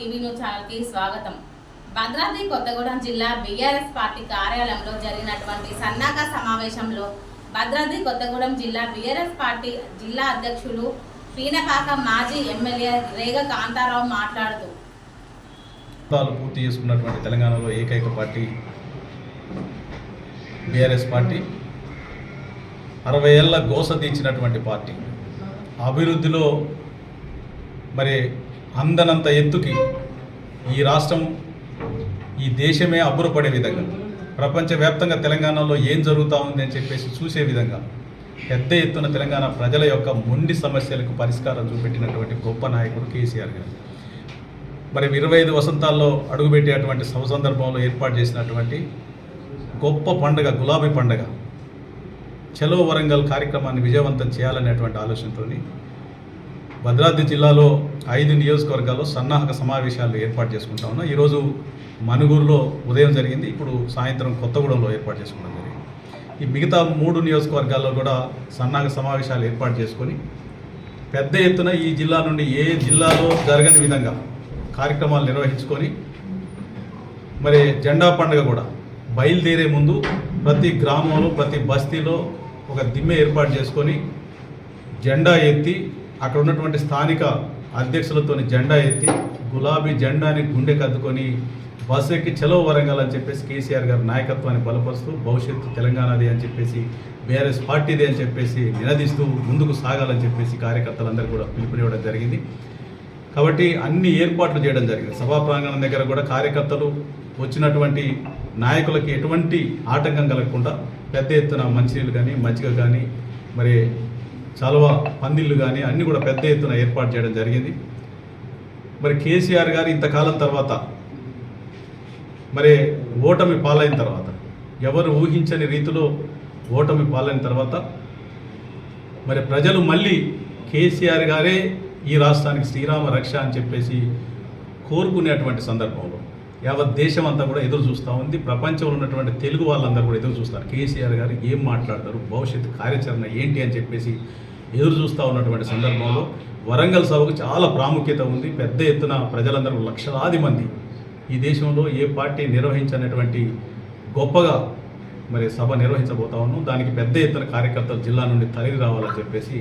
TV news channel కి స్వాగతం. భద్రాద్రి కొత్తగూడెం జిల్లా బీఆర్ఎస్ పార్టీ కార్యాలయంలో జరిగినటువంటి సన్నాహక సమావేశంలో భద్రాద్రి కొత్తగూడెం జిల్లా బీఆర్ఎస్ పార్టీ జిల్లా అధ్యక్షులు పీనపాక మాజీ ఎమ్మెల్యే రేగ కాంతారావు మాట్లాడుతూ పూర్తి చేసుకున్నటువంటి తెలంగాణలో ఏకైక పార్టీ బీఆర్ఎస్ పార్టీ 60 ఏళ్ల గోస తీర్చినటువంటి పార్టీ అభివృద్ధిలో మరి అందనంత ఎత్తుకి ఈ రాష్ట్రం ఈ దేశమే అబ్బురపడే విధంగా ప్రపంచవ్యాప్తంగా తెలంగాణలో ఏం జరుగుతూ ఉంది అని చెప్పేసి చూసే విధంగా పెద్ద ఎత్తున తెలంగాణ ప్రజల యొక్క మొండి సమస్యలకు పరిష్కారం చూపెట్టినటువంటి గొప్ప నాయకుడు కేసీఆర్ గారు. మరి 25 వసంతాల్లో అడుగుపెట్టేటువంటి సందర్భంలో ఏర్పాటు చేసినటువంటి గొప్ప పండుగ గులాబీ పండుగ చలో వరంగల్ కార్యక్రమాన్ని విజయవంతం చేయాలనేటువంటి ఆలోచనతో భద్రాద్రి జిల్లాలో 5 నియోజకవర్గాల్లో సన్నాహక సమావేశాలు ఏర్పాటు చేసుకుంటా ఉన్నాం. ఈరోజు మనుగూరులో ఉదయం జరిగింది, ఇప్పుడు సాయంత్రం కొత్తగూడెంలో ఏర్పాటు చేసుకోవడం జరిగింది. ఈ మిగతా 3 నియోజకవర్గాల్లో కూడా సన్నాహక సమావేశాలు ఏర్పాటు చేసుకొని పెద్ద ఎత్తున ఈ జిల్లా నుండి ఏ జిల్లాలో జరగని విధంగా కార్యక్రమాలు నిర్వహించుకొని మరి జెండా పండుగ కూడా బయలుదేరే ముందు ప్రతి గ్రామంలో ప్రతి బస్తీలో ఒక దిమ్మె ఏర్పాటు చేసుకొని జెండా ఎత్తి అక్కడ ఉన్నటువంటి స్థానిక అధ్యక్షులతో జెండా ఎత్తి గులాబీ జెండాని గుండె కద్దుకొని బస్సు ఎక్కి చలో వరంగల్ అని చెప్పేసి కేసీఆర్ గారి నాయకత్వాన్ని బలపరుస్తూ భవిష్యత్తు తెలంగాణది అని చెప్పేసి బీఆర్ఎస్ పార్టీది అని చెప్పేసి నినదిస్తూ ముందుకు సాగాలని చెప్పేసి కార్యకర్తలందరూ కూడా పిలుపునివ్వడం జరిగింది. కాబట్టి అన్ని ఏర్పాట్లు చేయడం జరిగింది. సభా ప్రాంగణం దగ్గర కూడా కార్యకర్తలు వచ్చినటువంటి నాయకులకి ఎటువంటి ఆటంకం కలగకుండా పెద్ద ఎత్తున మంచినీళ్ళు కానీ మజ్జిగ కానీ మరి చలువ పందిళ్ళు కానీ అన్నీ కూడా పెద్ద ఎత్తున ఏర్పాటు చేయడం జరిగింది. మరి కేసీఆర్ గారు ఇంతకాలం తర్వాత మరి ఓటమి పాలైన తర్వాత ఎవరు ఊహించని రీతిలో ఓటమి పాలైన తర్వాత మరి ప్రజలు మళ్ళీ కేసీఆర్ గారే ఈ రాష్ట్రానికి శ్రీరామ రక్ష అని చెప్పేసి కోరుకునేటువంటి సందర్భంలో యావత్ దేశం అంతా కూడా ఎదురు చూస్తూ ఉంది. ప్రపంచంలో ఉన్నటువంటి తెలుగు వాళ్ళందరూ కూడా ఎదురు చూస్తారు. కేసీఆర్ గారు ఏం మాట్లాడతారు, భవిష్యత్తు కార్యాచరణ ఏంటి అని చెప్పేసి ఎదురు చూస్తూ ఉన్నటువంటి సందర్భంలో వరంగల్ సభకు చాలా ప్రాముఖ్యత ఉంది. పెద్ద ఎత్తున ప్రజలందరూ లక్షలాది మంది ఈ దేశంలో ఏ పార్టీ నిర్వహించినటువంటి గొప్పగా మరి సభ నిర్వహించబోతా ఉన్నాం. దానికి పెద్ద ఎత్తున కార్యకర్తలు జిల్లా నుండి తరలి రావాలని చెప్పేసి